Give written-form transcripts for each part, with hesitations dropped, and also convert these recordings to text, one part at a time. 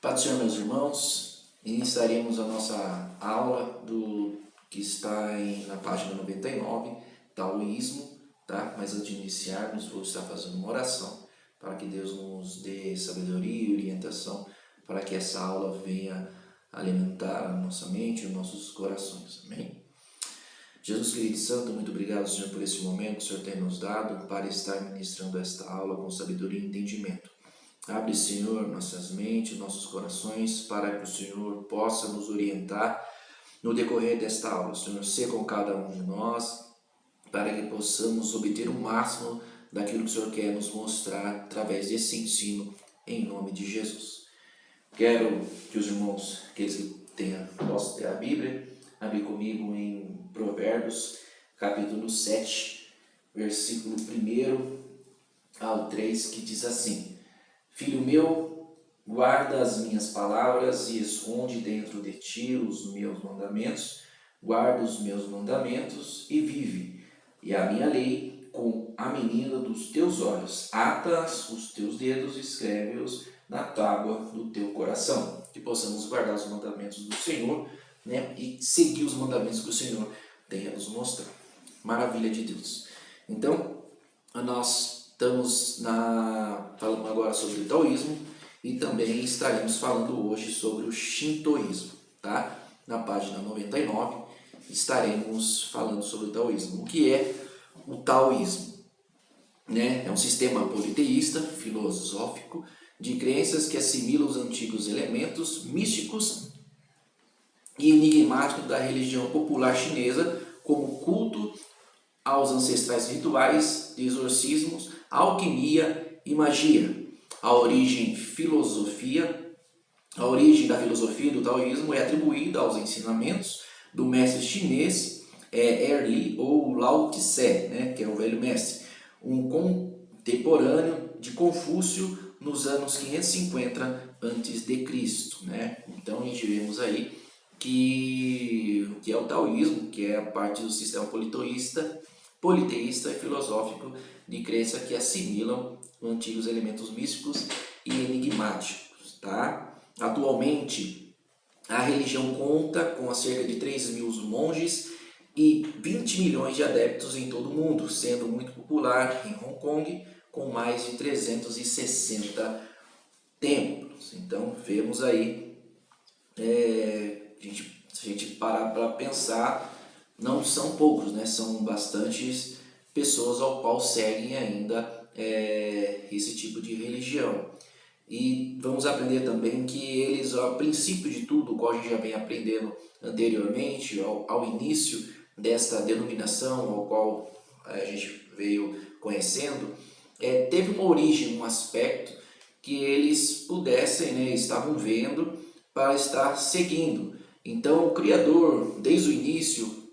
Paz do Senhor, meus irmãos, iniciaremos a nossa aula que está na página 99, taoísmo, tá? Mas antes de iniciarmos, vou estar fazendo uma oração para que Deus nos dê sabedoria e orientação para que essa aula venha alimentar a nossa mente e os nossos corações. Amém? Jesus querido e santo, muito obrigado, Senhor, por esse momento que o Senhor tem nos dado para estar ministrando esta aula com sabedoria e entendimento. Abre, Senhor, nossas mentes, nossos corações, para que o Senhor possa nos orientar no decorrer desta aula. Senhor, seja com cada um de nós, para que possamos obter o máximo daquilo que o Senhor quer nos mostrar através desse ensino, em nome de Jesus. Quero que os irmãos, aqueles que possam ter a Bíblia, abrir comigo em Provérbios, capítulo 7, versículo 1 ao 3, que diz assim: Filho meu, guarda as minhas palavras e esconde dentro de ti os meus mandamentos. Guarda os meus mandamentos e vive, e a minha lei com a menina dos teus olhos. Ata-as os teus dedos e escreve-os na tábua do teu coração. Que possamos guardar os mandamentos do Senhor, né, e seguir os mandamentos que o Senhor tem a nos mostrar. Maravilha de Deus. Então, nós estamos falando agora sobre o taoísmo e também estaremos falando hoje sobre o shintoísmo, tá? Na página 99 estaremos falando sobre o taoísmo. O que é o taoísmo? Né? É um sistema politeísta, filosófico, de crenças que assimila os antigos elementos místicos e enigmáticos da religião popular chinesa, como culto aos ancestrais rituais de exorcismos, alquimia e magia. A origem da filosofia do taoísmo é atribuída aos ensinamentos do mestre chinês Erli ou Lao Tse, né, que é o velho mestre, um contemporâneo de Confúcio nos anos 550 a.C., né? Então a gente vemos aí que é o taoísmo, que é a parte do sistema politeísta e filosófico de crença que assimilam antigos elementos místicos e enigmáticos, tá? Atualmente, a religião conta com cerca de 3.000 monges e 20 milhões de adeptos em todo o mundo, sendo muito popular em Hong Kong, com mais de 360 templos. Então, vemos aí, se a gente parar para pensar, não são poucos, né? São bastantes pessoas ao qual seguem ainda esse tipo de religião. E vamos aprender também que eles, ao princípio de tudo, o qual a gente já vem aprendendo anteriormente, ao início desta denominação, ao qual a gente veio conhecendo, teve uma origem, um aspecto que eles pudessem, né, estavam vendo para estar seguindo. Então, o Criador, desde o início,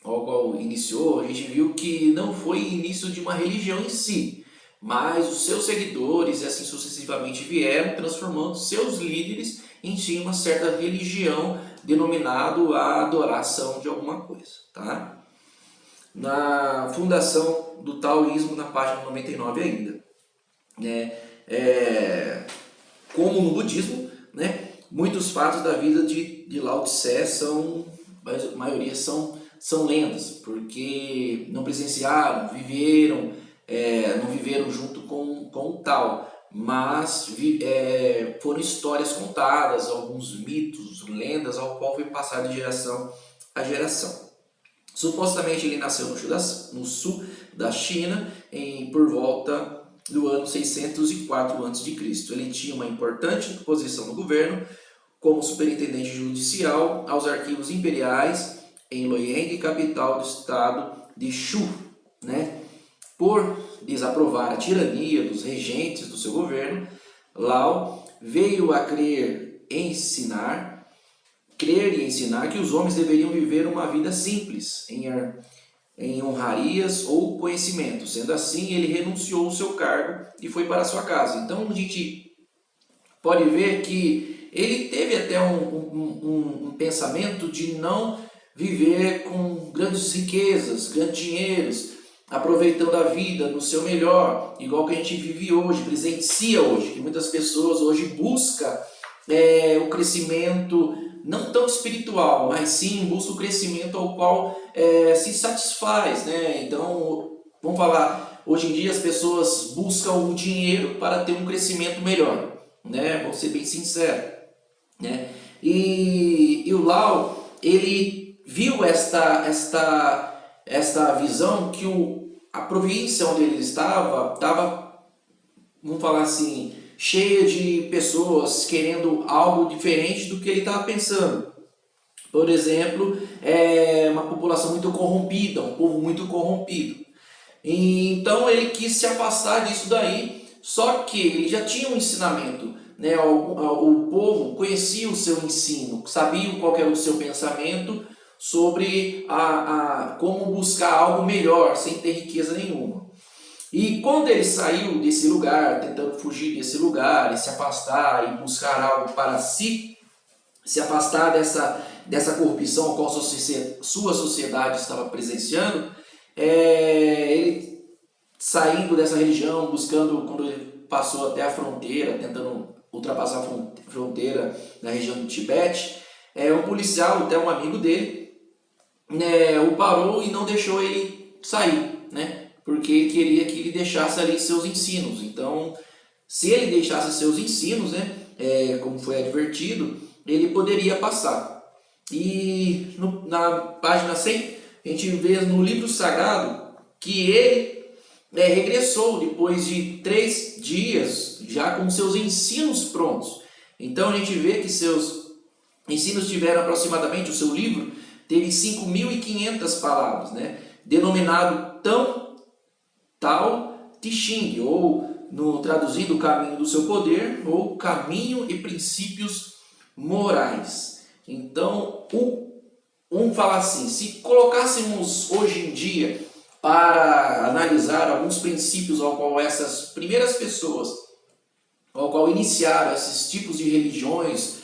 ao qual iniciou, a gente viu que não foi início de uma religião em si, mas os seus seguidores, e assim sucessivamente, vieram transformando seus líderes em si uma certa religião, denominado a adoração de alguma coisa, tá? Na fundação do taoísmo, na página 99 ainda, né? Como no budismo, né? Muitos fatos da vida de Lao Tse a maioria são lendas, porque não presenciaram, não viveram junto com o Tao, mas foram histórias contadas, alguns mitos, lendas, ao qual foi passado de geração a geração. Supostamente ele nasceu no sul da China, por volta do ano 604 a.C. Ele tinha uma importante posição no governo, como superintendente judicial aos arquivos imperiais em Luoyang, capital do estado de Shu, né? Por desaprovar a tirania dos regentes do seu governo, Lao veio a crer e ensinar que os homens deveriam viver uma vida simples, em honrarias ou conhecimento. Sendo assim, ele renunciou ao seu cargo e foi para sua casa. Então, a gente pode ver que ele teve até um pensamento de não viver com grandes riquezas, grandes dinheiros, aproveitando a vida no seu melhor, igual que a gente vive hoje, presencia hoje, que muitas pessoas hoje buscam o crescimento não tão espiritual, mas sim busca o crescimento ao qual se satisfaz, né? Então, vamos falar, hoje em dia as pessoas buscam o dinheiro para ter um crescimento melhor, né? Vou ser bem sincero, né? E o Lau, ele viu esta visão que a província onde ele estava, vamos falar assim, cheia de pessoas querendo algo diferente do que ele estava pensando. Por exemplo, uma população muito corrompida, um povo muito corrompido. E, então ele quis se afastar disso daí, só que ele já tinha um ensinamento, né? O povo conhecia o seu ensino, sabia qual era o seu pensamento sobre como buscar algo melhor, sem ter riqueza nenhuma. E quando ele saiu desse lugar, tentando fugir desse lugar e se afastar e buscar algo para si, se afastar dessa corrupção a qual sua sociedade estava presenciando, ele saindo dessa religião, buscando, quando ele passou até a fronteira, tentando ultrapassar a fronteira na região do Tibete, um policial, até um amigo dele, o parou e não deixou ele sair, né? Porque ele queria que ele deixasse ali seus ensinos. Então, se ele deixasse seus ensinos, né, como foi advertido, ele poderia passar. E na página 100, a gente vê no livro sagrado que ele regressou depois de 3 dias, já com seus ensinos prontos. Então a gente vê que seus ensinos tiveram aproximadamente, o seu livro teve 5.500 palavras, né? Denominado Tao Te Ching, ou traduzindo, o caminho do seu poder, ou caminho e princípios morais. Então, vamos falar assim, se colocássemos hoje em dia para analisar alguns princípios ao qual essas primeiras pessoas, ao qual iniciaram esses tipos de religiões,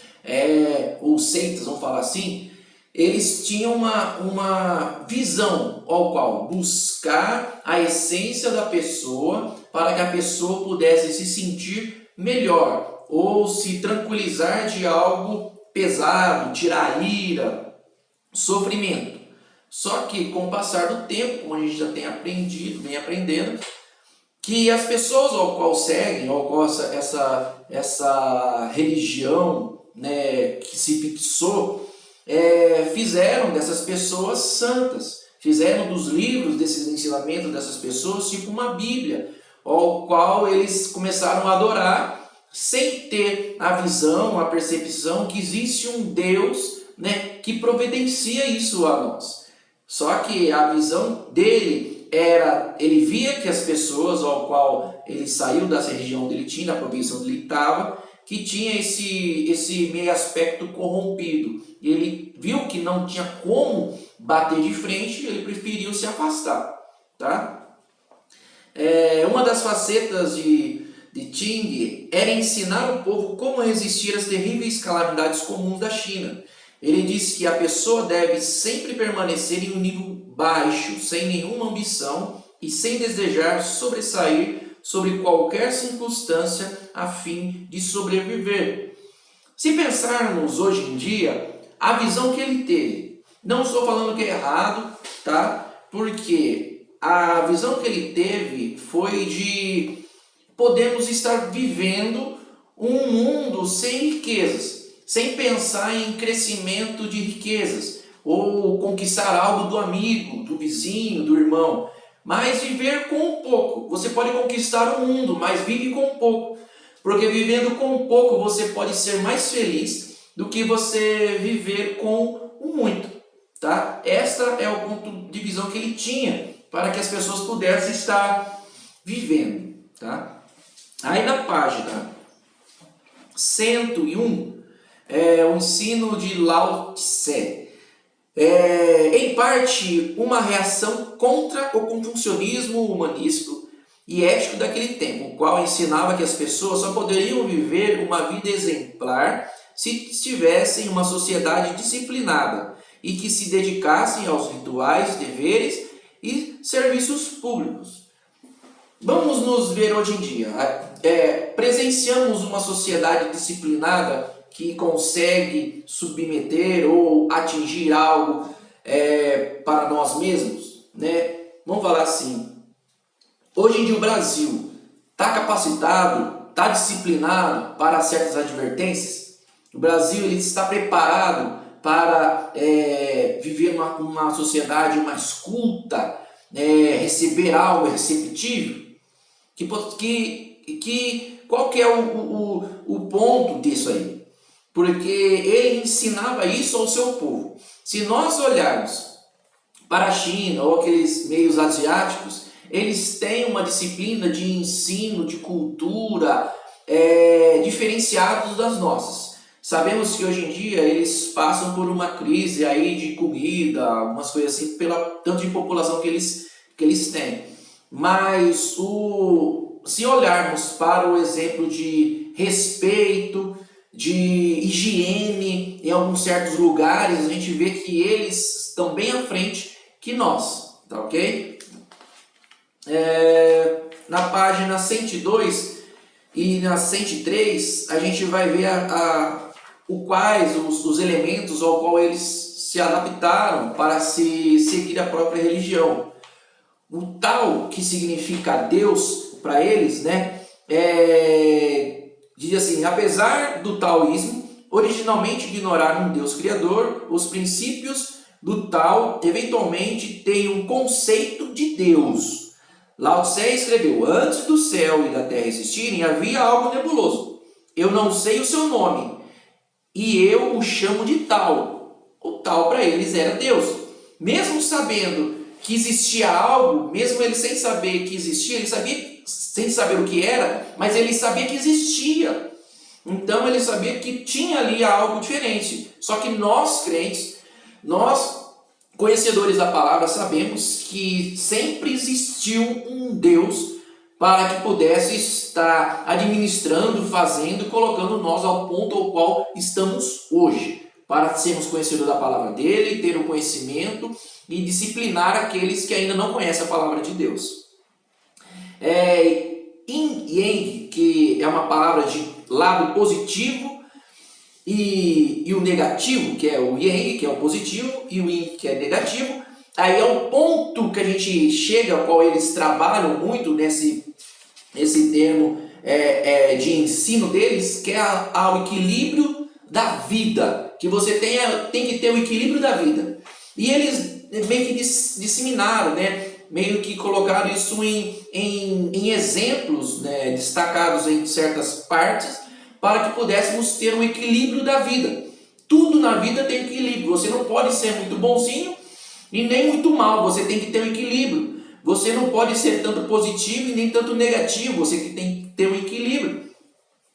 ou seitas, vamos falar assim, eles tinham uma visão ao qual buscar a essência da pessoa para que a pessoa pudesse se sentir melhor ou se tranquilizar de algo pesado, tirar ira, sofrimento. Só que com o passar do tempo, como a gente já tem aprendido, vem aprendendo, que as pessoas ao qual seguem, ao qual essa religião, né, que se fixou, fizeram dessas pessoas santas, fizeram dos livros, desses ensinamentos dessas pessoas, tipo uma Bíblia, ao qual eles começaram a adorar, sem ter a visão, a percepção que existe um Deus, né, que providencia isso a nós. Só que a visão dele era, ele via que as pessoas ao qual ele saiu dessa região onde ele tinha, da província onde ele estava, que tinha esse meio aspecto corrompido. E ele viu que não tinha como bater de frente, ele preferiu se afastar. Tá? Uma das facetas de Ting era ensinar o povo como resistir às terríveis calamidades comuns da China. Ele disse que a pessoa deve sempre permanecer em um nível baixo, sem nenhuma ambição e sem desejar sobressair sobre qualquer circunstância a fim de sobreviver. Se pensarmos hoje em dia, a visão que ele teve, não estou falando que é errado, tá? Porque a visão que ele teve foi de podemos estar vivendo um mundo sem riquezas, sem pensar em crescimento de riquezas, ou conquistar algo do amigo, do vizinho, do irmão, mas viver com pouco. Você pode conquistar o mundo, mas vive com pouco, porque vivendo com pouco você pode ser mais feliz do que você viver com o muito. Tá? Esta é o ponto de visão que ele tinha, para que as pessoas pudessem estar vivendo. Tá? Aí na página 101, o ensino de Lao Tse. Em parte, uma reação contra o confucionismo humanístico e ético daquele tempo, o qual ensinava que as pessoas só poderiam viver uma vida exemplar se estivessem em uma sociedade disciplinada e que se dedicassem aos rituais, deveres e serviços públicos. Vamos nos ver hoje em dia. Presenciamos uma sociedade disciplinada que consegue submeter ou atingir algo para nós mesmos, né? Vamos falar assim, hoje em dia o Brasil está capacitado, está disciplinado para certas advertências? O Brasil ele está preparado para viver uma sociedade mais culta, receber algo receptível? Qual que é o ponto disso aí? Porque ele ensinava isso ao seu povo. Se nós olharmos para a China ou aqueles meios asiáticos, eles têm uma disciplina de ensino, de cultura diferenciados das nossas. Sabemos que hoje em dia eles passam por uma crise aí de comida, algumas coisas assim, pela tanto de população que eles têm. Mas se olharmos para o exemplo de respeito, de higiene em alguns certos lugares, a gente vê que eles estão bem à frente que nós, tá ok? Na página 102 e na 103 a gente vai ver quais os elementos ao qual eles se adaptaram para se seguir a própria religião. O tal, que significa Deus para eles, né, diz assim: apesar do taoísmo originalmente ignorar um Deus criador, os princípios do Tao eventualmente têm um conceito de Deus. Lao Tse escreveu: antes do céu e da terra existirem, havia algo nebuloso. Eu não sei o seu nome, e eu o chamo de Tao. O Tao para eles era Deus. Mesmo sabendo que existia algo, mesmo ele sem saber que existia, ele sabia, sem saber o que era, mas ele sabia que existia. Então ele sabia que tinha ali algo diferente. Só que nós crentes, nós conhecedores da palavra, sabemos que sempre existiu um Deus para que pudesse estar administrando, fazendo, colocando nós ao ponto ao qual estamos hoje, para sermos conhecedores da palavra dele, ter o conhecimento e disciplinar aqueles que ainda não conhecem a palavra de Deus. Yin Yang, que é uma palavra de lado positivo, e o negativo, que é o Yang, que é o positivo, e o Yin, que é negativo. Aí é o ponto que a gente chega, ao qual eles trabalham muito nesse termo de ensino deles, que é ao equilíbrio da vida, que você tem que ter o equilíbrio da vida. E eles meio que disseminaram, né? Meio que colocaram isso em exemplos, né? Destacados em certas partes, para que pudéssemos ter um equilíbrio da vida. Tudo na vida tem equilíbrio. Você não pode ser muito bonzinho e nem muito mal. Você tem que ter um equilíbrio. Você não pode ser tanto positivo e nem tanto negativo. Você tem que ter um equilíbrio,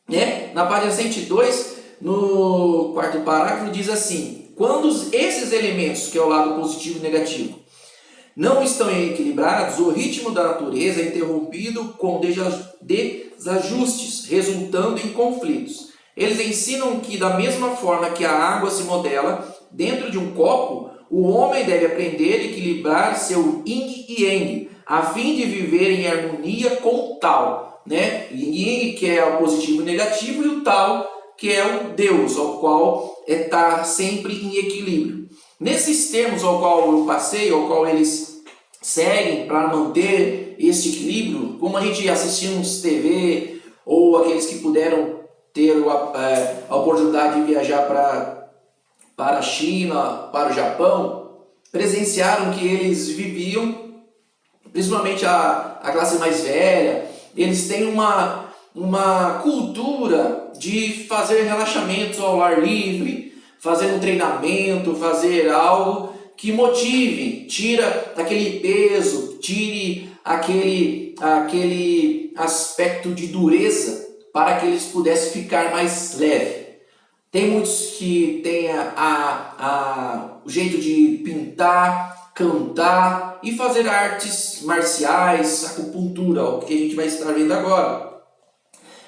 né? Na página 102, no quarto parágrafo, diz assim: quando esses elementos, que é o lado positivo e negativo, não estão equilibrados, o ritmo da natureza é interrompido com desajustes, resultando em conflitos. Eles ensinam que, da mesma forma que a água se modela dentro de um copo, o homem deve aprender a equilibrar seu yin e yang, a fim de viver em harmonia com o Tao, né? Yin, que é o positivo e o negativo, e o Tao, que é o Deus, ao qual está sempre em equilíbrio. Nesses termos ao qual eu passei, ao qual eles seguem para manter este equilíbrio, como a gente assistimos TV, ou aqueles que puderam ter a oportunidade de viajar para a China, para o Japão, presenciaram que eles viviam, principalmente a classe mais velha, eles têm uma cultura de fazer relaxamentos ao ar livre, fazer um treinamento, fazer algo que motive, tira aquele peso, tire aquele aspecto de dureza, para que eles pudessem ficar mais leve. Tem muitos que têm o jeito de pintar, cantar e fazer artes marciais, acupuntura, o que a gente vai estar vendo agora.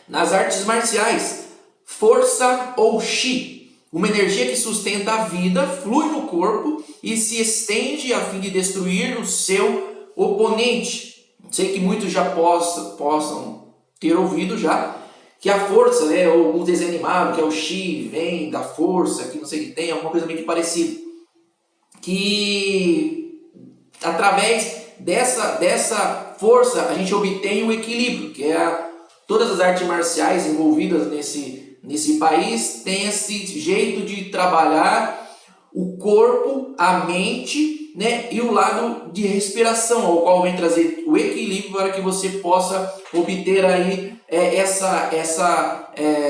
Nas artes marciais, força ou chi, uma energia que sustenta a vida, flui no corpo e se estende a fim de destruir o seu oponente. Sei que muitos já possam ter ouvido já que a força, né, ou o desenho animado, que é o Chi, vem da força, que não sei o que tem, alguma coisa meio que parecida. Que através dessa força a gente obtém o equilíbrio, que é todas as artes marciais envolvidas nesse país têm esse jeito de trabalhar o corpo, a mente, né, e o lado de respiração, ao qual vem trazer o equilíbrio para que você possa obter aí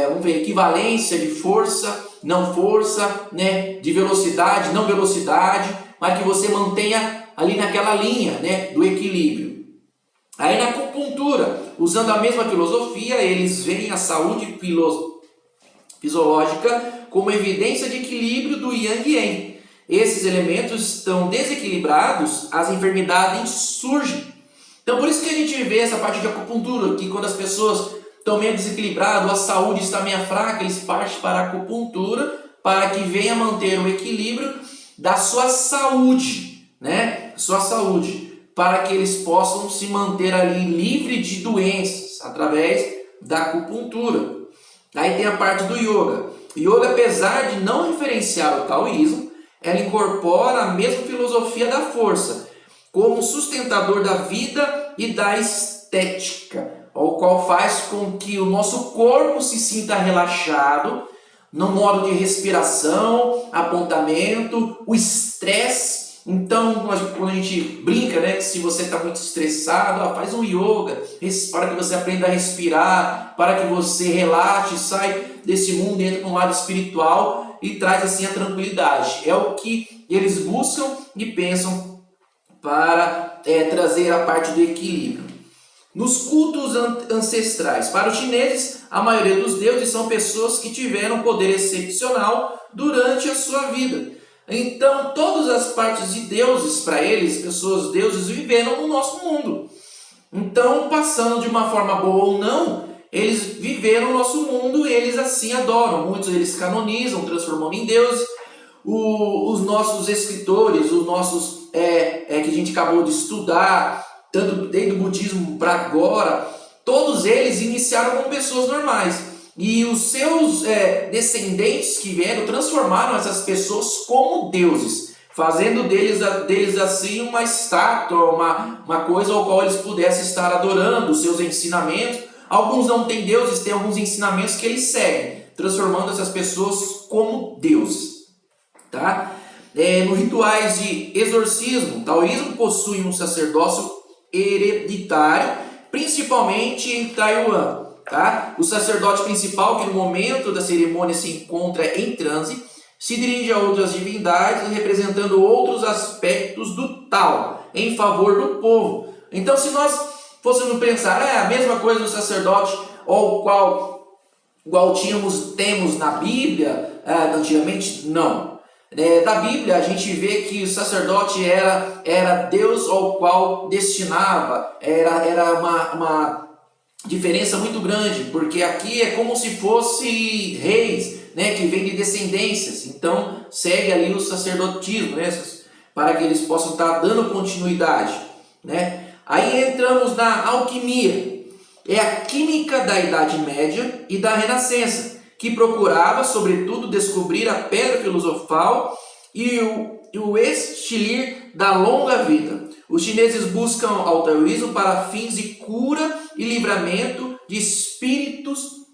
vamos ver, equivalência de força, não força, né, de velocidade, não velocidade, mas que você mantenha ali naquela linha, né, do equilíbrio. Aí na acupuntura, usando a mesma filosofia, eles veem a saúde fisiológica como evidência de equilíbrio do Yang e Yin. Esses elementos estão desequilibrados, as enfermidades surgem. Então por isso que a gente vê essa parte de acupuntura, que quando as pessoas estão meio desequilibradas, a saúde está meio fraca, eles partem para a acupuntura para que venha manter o equilíbrio da sua saúde, né? Sua saúde, para que eles possam se manter ali livre de doenças através da acupuntura. Aí tem a parte do yoga. Yoga, apesar de não referenciar o taoísmo, ela incorpora a mesma filosofia da força, como sustentador da vida e da estética, o qual faz com que o nosso corpo se sinta relaxado no modo de respiração, apontamento, o estresse. Então, quando a gente brinca, né, que se você está muito estressado, faz um yoga, para que você aprenda a respirar, para que você relaxe, sai desse mundo e entre para um lado espiritual e traz assim a tranquilidade. É o que eles buscam e pensam para trazer a parte do equilíbrio. Nos cultos ancestrais, para os chineses, a maioria dos deuses são pessoas que tiveram poder excepcional durante a sua vida. Então, todas as partes de deuses, para eles, pessoas deuses, viveram no nosso mundo. Então, passando de uma forma boa ou não, eles viveram no nosso mundo e eles assim adoram. Muitos eles canonizam, transformando em deuses. Os nossos escritores, os nossos que a gente acabou de estudar, tanto desde o budismo para agora, todos eles iniciaram como pessoas normais. E os seus descendentes que vieram transformaram essas pessoas como deuses, fazendo deles assim uma estátua, uma coisa ao qual eles pudessem estar adorando, os seus ensinamentos. Alguns não têm deuses, têm alguns ensinamentos que eles seguem, transformando essas pessoas como deuses. Tá? Nos rituais de exorcismo, o taoísmo possui um sacerdócio hereditário, principalmente em Taiwan. Tá? O sacerdote principal, que no momento da cerimônia se encontra em transe, se dirige a outras divindades, representando outros aspectos do Tao, em favor do povo. Então, se nós fôssemos pensar, a mesma coisa do sacerdote, ou igual temos na Bíblia, antigamente, não. Da Bíblia, a gente vê que o sacerdote era Deus ao qual destinava, era uma diferença muito grande, porque aqui é como se fosse reis, né, que vem de descendências, então segue ali o sacerdotismo, né, para que eles possam estar dando continuidade, né. Aí entramos na alquimia, é a química da Idade Média e da Renascença, que procurava, sobretudo, descobrir a pedra filosofal e o estilir da longa vida. Os chineses buscam o taoísmo para fins de cura e livramento de espíritos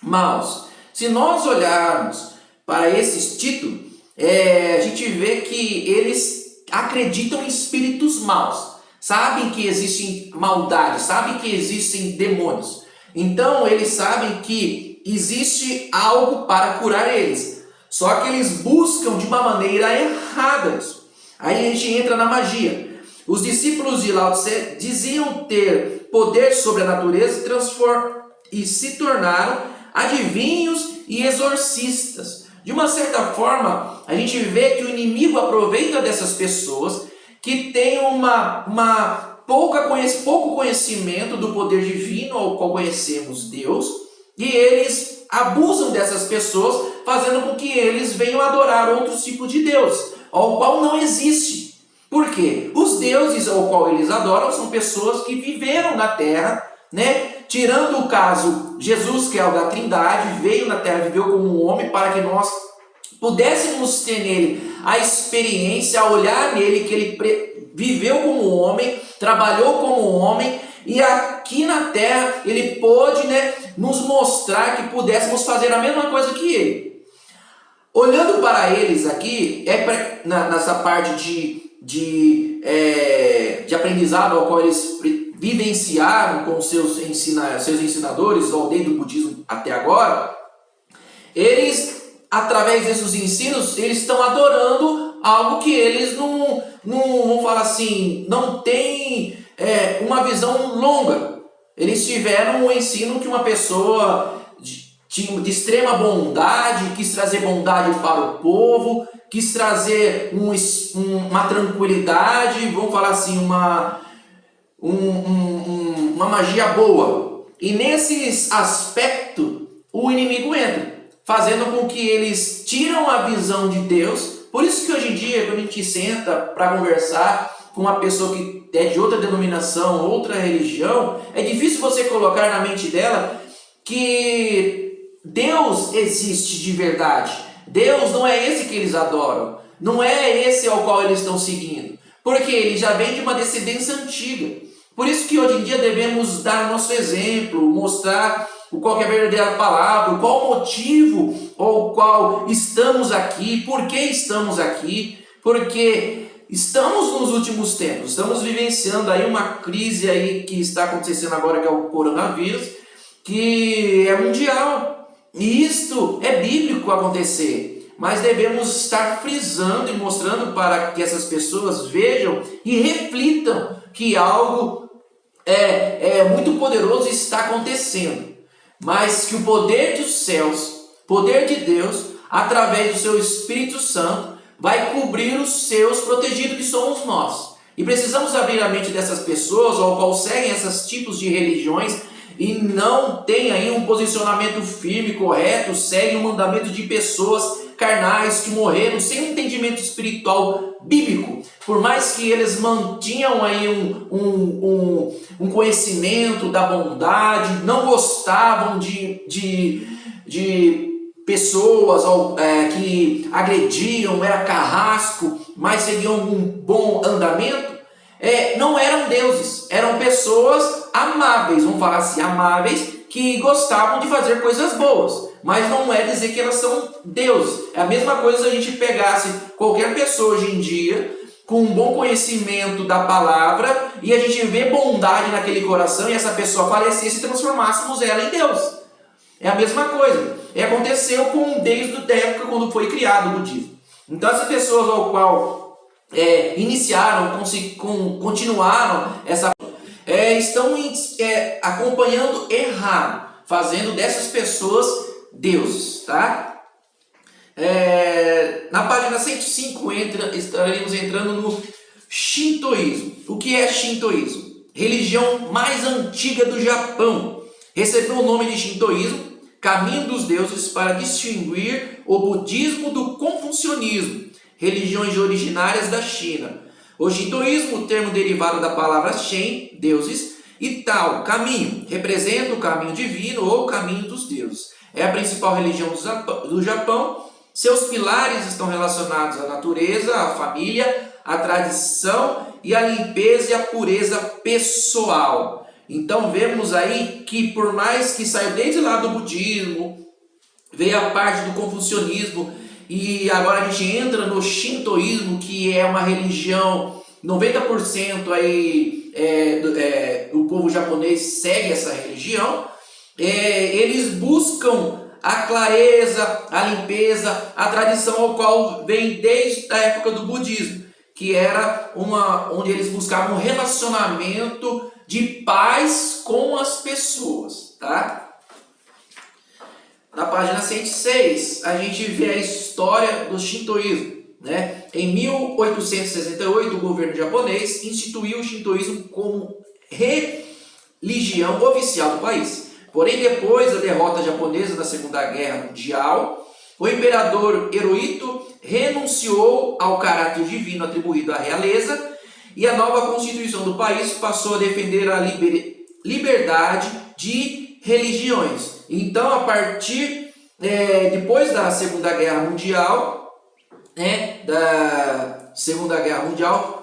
maus. Se nós olharmos para esses títulos, a gente vê que eles acreditam em espíritos maus. Sabem que existem maldades, sabem que existem demônios. Então eles sabem que existe algo para curar eles. Só que eles buscam de uma maneira errada isso. Aí a gente entra na magia. Os discípulos de Lao Tse diziam ter poder sobre a natureza e se tornaram adivinhos e exorcistas. De uma certa forma, a gente vê que o inimigo aproveita dessas pessoas que têm pouco conhecimento do poder divino ao qual conhecemos Deus, e eles abusam dessas pessoas, fazendo com que eles venham adorar outros tipos de deuses, ao qual não existe. Por quê? Os deuses ao qual eles adoram são pessoas que viveram na Terra, né? Tirando o caso Jesus, que é o da Trindade, veio na Terra, viveu como um homem para que nós pudéssemos ter nele a experiência, a olhar nele, que ele viveu como homem, trabalhou como homem, e aqui na Terra ele pôde, nos mostrar que pudéssemos fazer a mesma coisa que ele. Olhando para eles aqui, nessa parte de aprendizado ao qual eles vivenciaram com seus ensinadores, desde o budismo até agora, eles, através desses ensinos, eles estão adorando algo que eles não vamos falar assim, não tem uma visão longa. Eles tiveram um ensino que uma pessoa de extrema bondade, quis trazer bondade para o povo, quis trazer uma tranquilidade, vamos falar assim, uma magia boa. E nesses aspectos, o inimigo entra, fazendo com que eles tiram a visão de Deus. Por isso que hoje em dia, quando a gente senta para conversar com uma pessoa que é de outra denominação, outra religião, é difícil você colocar na mente dela que Deus existe de verdade. Deus não é esse que eles adoram. Não é esse ao qual eles estão seguindo. Porque ele já vem de uma descendência antiga. Por isso que hoje em dia devemos dar nosso exemplo, mostrar qual que é a verdadeira palavra, qual o motivo ou qual estamos aqui, por que estamos aqui, porque estamos nos últimos tempos, estamos vivenciando aí uma crise aí que está acontecendo agora, que é o coronavírus, que é mundial. E isto é bíblico acontecer, mas devemos estar frisando e mostrando para que essas pessoas vejam e reflitam que algo muito poderoso está acontecendo, mas que o poder dos céus, poder de Deus, através do seu Espírito Santo, vai cobrir os seus protegidos, que somos nós. E precisamos abrir a mente dessas pessoas, ao qual seguem esses tipos de religiões, e não tem aí um posicionamento firme, correto, segue o mandamento de pessoas carnais que morreram sem um entendimento espiritual bíblico. Por mais que eles mantinham aí um conhecimento da bondade, não gostavam de pessoas que agrediam, era carrasco, mas seguiam um bom andamento, não eram deuses, eram pessoas amáveis, vamos falar assim, amáveis, que gostavam de fazer coisas boas, mas não é dizer que elas são deuses. É a mesma coisa se a gente pegasse qualquer pessoa hoje em dia, com um bom conhecimento da palavra, e a gente vê bondade naquele coração, e essa pessoa falecesse e transformássemos ela em Deus. É a mesma coisa. Aconteceu desde a época quando foi criado o budismo. Então essas pessoas ao qual continuaram essa estão acompanhando errado, fazendo dessas pessoas deuses, tá? Na página 105 estaremos entrando no Shintoísmo. O que é Shintoísmo? Religião mais antiga do Japão. Recebeu o nome de Shintoísmo, caminho dos deuses, para distinguir o budismo do confucionismo, religiões originárias da China. O Shintoísmo, termo derivado da palavra Shen, deuses, e Tao, caminho, representa o caminho divino ou o caminho dos deuses. É a principal religião do Japão. Seus pilares estão relacionados à natureza, à família, à tradição e à limpeza e à pureza pessoal. Então vemos aí que por mais que saiu desde lá do budismo, veio a parte do confucionismo, e agora a gente entra no Shintoísmo, que é uma religião, 90% aí, o povo japonês segue essa religião. Eles buscam a clareza, a limpeza, a tradição ao qual vem desde a época do budismo, que era onde eles buscavam um relacionamento de paz com as pessoas, tá? Na página 106, a gente vê a história do Shintoísmo, né? Em 1868, o governo japonês instituiu o Shintoísmo como religião oficial do país. Porém, depois da derrota japonesa na Segunda Guerra Mundial, o imperador Hirohito renunciou ao caráter divino atribuído à realeza, e a nova constituição do país passou a defender a liberdade de religiões. Então, a partir depois da Segunda Guerra Mundial,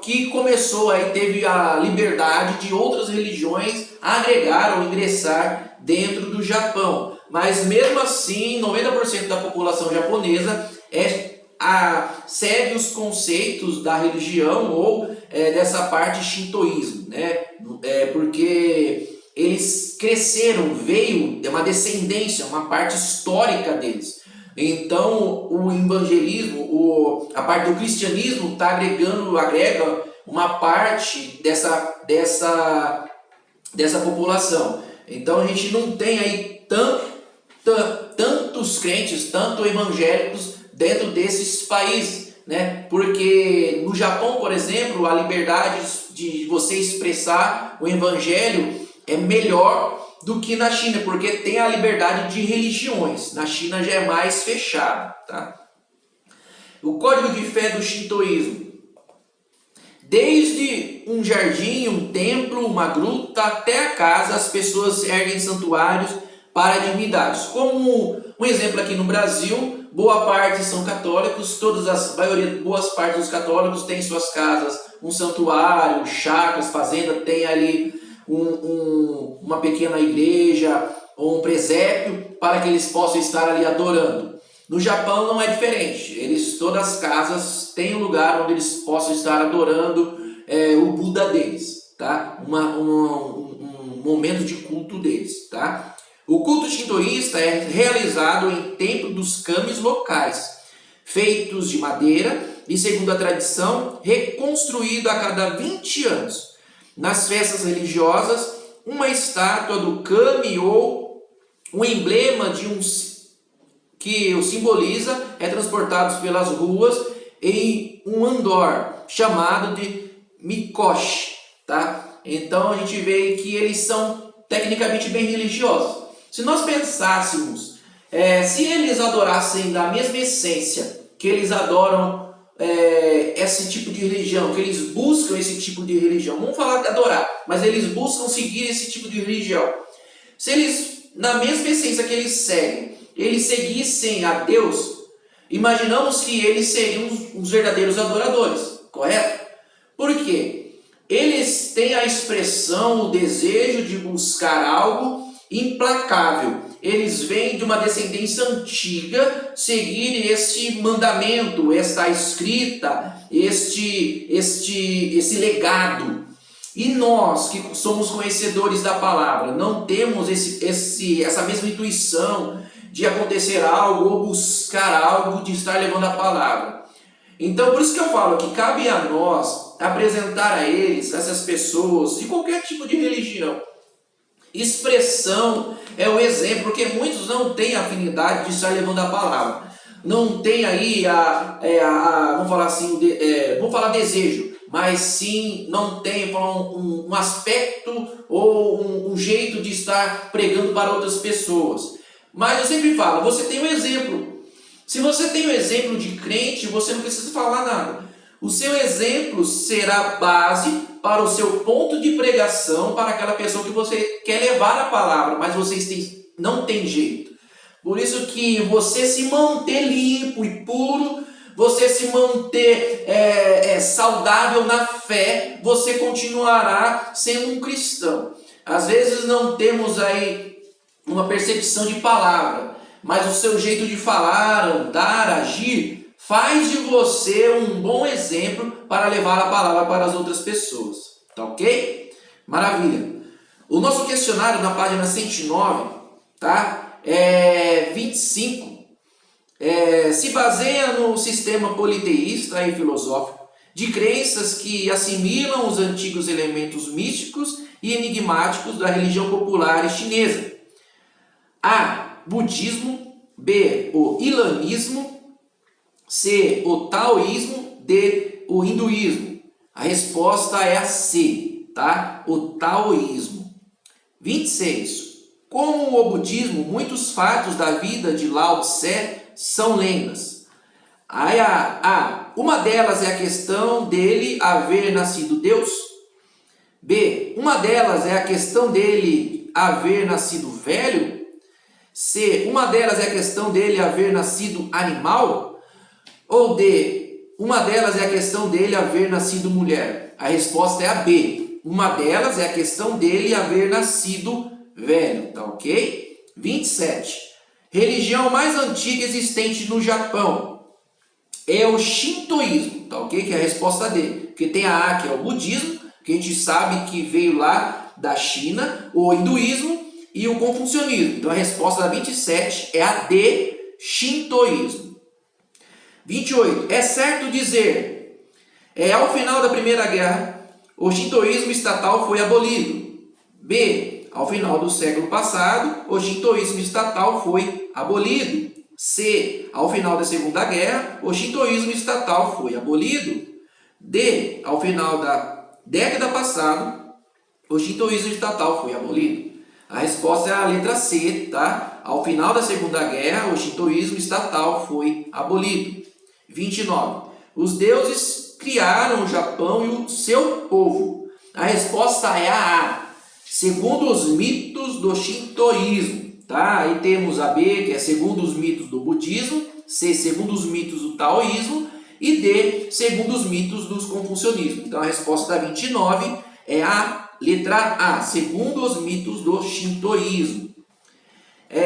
que começou aí, teve a liberdade de outras religiões agregar ou ingressar dentro do Japão. Mas mesmo assim, 90% da população japonesa segue os conceitos da religião ou dessa parte shintoísmo, né? Porque eles cresceram, veio uma descendência, uma parte histórica deles. Então o evangelismo, a parte do cristianismo agrega uma parte dessa população. Então a gente não tem aí tantos crentes, tanto evangélicos dentro desses países, né? Porque no Japão, por exemplo, a liberdade de você expressar o evangelho é melhor do que na China, porque tem a liberdade de religiões. Na China já é mais fechado, tá? O código de fé do shintoísmo: desde um jardim, um templo, uma gruta até a casa, as pessoas erguem santuários para divindades. Como um exemplo aqui no Brasil, boa parte são católicos, boas partes dos católicos têm em suas casas um santuário, chacras, fazenda, tem ali uma pequena igreja ou um presépio para que eles possam estar ali adorando. No Japão não é diferente. Todas as casas têm um lugar onde eles possam estar adorando o Buda deles, tá? Um momento de culto deles, tá? O culto shintoísta é realizado em templos dos kamis locais, feitos de madeira e, segundo a tradição, reconstruído a cada 20 anos. Nas festas religiosas, uma estátua do kami ou um emblema que o simboliza é transportado pelas ruas em um andor chamado de mikoshi, tá? Então a gente vê que eles são tecnicamente bem religiosos. Se nós pensássemos, se eles adorassem da mesma essência que eles adoram esse tipo de religião, que eles buscam esse tipo de religião, vamos falar de adorar, mas eles buscam seguir esse tipo de religião. Se eles, na mesma essência que eles seguem, eles seguissem a Deus, imaginamos que eles seriam os verdadeiros adoradores, correto? Por quê? Eles têm a expressão, o desejo de buscar algo implacável. Eles vêm de uma descendência antiga, seguir este mandamento, esta escrita, esse legado. E nós, que somos conhecedores da palavra, não temos essa mesma intuição de acontecer algo ou buscar algo, de estar levando a palavra. Então, por isso que eu falo que cabe a nós apresentar a eles, essas pessoas, de qualquer tipo de religião, expressão é o exemplo, porque muitos não têm afinidade de estar levando a palavra. Não tem aí vamos falar assim, vamos falar desejo, mas sim não tem um aspecto ou um jeito de estar pregando para outras pessoas. Mas eu sempre falo, você tem um exemplo. Se você tem um exemplo de crente, você não precisa falar nada. O seu exemplo será base para o seu ponto de pregação para aquela pessoa que você quer levar a palavra, mas vocês não tem jeito. Por isso que você se manter limpo e puro, você se manter saudável na fé, você continuará sendo um cristão. Às vezes não temos aí uma percepção de palavra, mas o seu jeito de falar, andar, agir, faz de você um bom exemplo para levar a palavra para as outras pessoas. Tá ok? Maravilha. O nosso questionário na página 109, tá? 25, se baseia no sistema politeísta e filosófico de crenças que assimilam os antigos elementos místicos e enigmáticos da religião popular chinesa. A. Budismo. B. O islamismo. C. O taoísmo. D. O hinduísmo. A resposta é a C, tá? O taoísmo. 26. Como o budismo, muitos fatos da vida de Lao Tse são lendas. Uma delas é a questão dele haver nascido Deus. B. Uma delas é a questão dele dele haver nascido velho? C, uma delas é a questão dele haver nascido animal? Ou D, uma delas é a questão dele haver nascido mulher? A resposta é a B. Uma delas é a questão dele haver nascido velho, tá ok? 27. Religião mais antiga existente no Japão é o Shintoísmo, tá ok? Que é a resposta D. Porque tem a A, que é o budismo, que a gente sabe que veio lá da China, o hinduísmo e o confucionismo. Então a resposta da 27 é a D, Shintoísmo. 28. É certo dizer, ao final da Primeira Guerra, o shintoísmo estatal foi abolido. B, ao final do século passado, o shintoísmo estatal foi abolido. C, ao final da Segunda Guerra, o shintoísmo estatal foi abolido. D, ao final da década passada, o shintoísmo estatal foi abolido. A resposta é a letra C, tá? Ao final da Segunda Guerra, o shintoísmo estatal foi abolido. 29. Os deuses criaram o Japão e o seu povo. A resposta é a A, segundo os mitos do shintoísmo. Tá? Aí temos a B, que é segundo os mitos do budismo, C, segundo os mitos do taoísmo, e D, segundo os mitos do confucionismo. Então a resposta da 29 é a letra A, segundo os mitos do shintoísmo.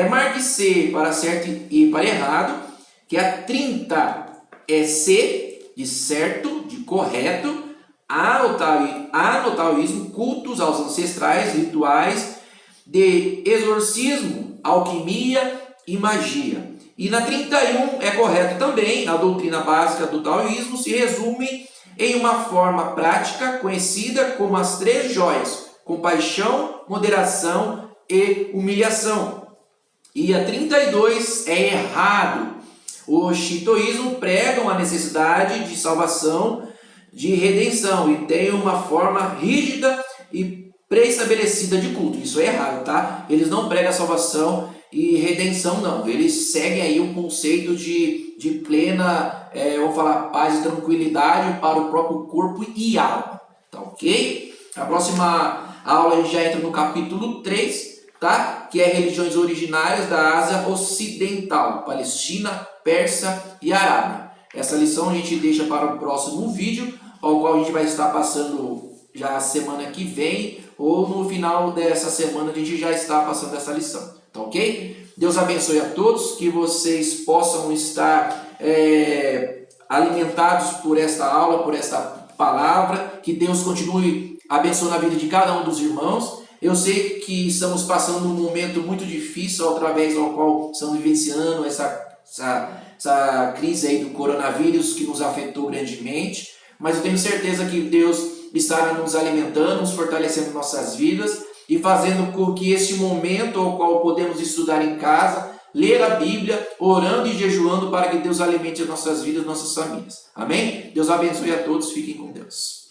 Marque C para certo e para errado, que a 30 é C, de certo, de correto. A no taoísmo, cultos aos ancestrais, rituais de exorcismo, alquimia e magia. E na 31 é correto também, a doutrina básica do taoísmo se resume em uma forma prática conhecida como as 3 joias: compaixão, moderação e humilhação. E a 32 é errado. O shintoísmo prega a necessidade de salvação, de redenção, e tem uma forma rígida e pré-estabelecida de culto. Isso é errado, tá? Eles não pregam a salvação e redenção, não. Eles seguem aí o conceito de plena, vamos falar, paz e tranquilidade para o próprio corpo e alma, tá ok? A próxima aula a gente já entra no capítulo 3, tá? Que é religiões originárias da Ásia Ocidental, Palestina, Pérsia e Arábia. Essa lição a gente deixa para o próximo vídeo, ao qual a gente vai estar passando já a semana que vem, ou no final dessa semana a gente já está passando essa lição, tá ok? Deus abençoe a todos, que vocês possam estar alimentados por esta aula, por esta palavra, que Deus continue abençoando a vida de cada um dos irmãos. Eu sei que estamos passando um momento muito difícil, através do qual estamos vivenciando essa crise aí do coronavírus que nos afetou grandemente, mas eu tenho certeza que Deus está nos alimentando, nos fortalecendo em nossas vidas e fazendo com que esse momento ao qual podemos estudar em casa, ler a Bíblia, orando e jejuando para que Deus alimente as nossas vidas, nossas famílias. Amém? Deus abençoe a todos, fiquem com Deus.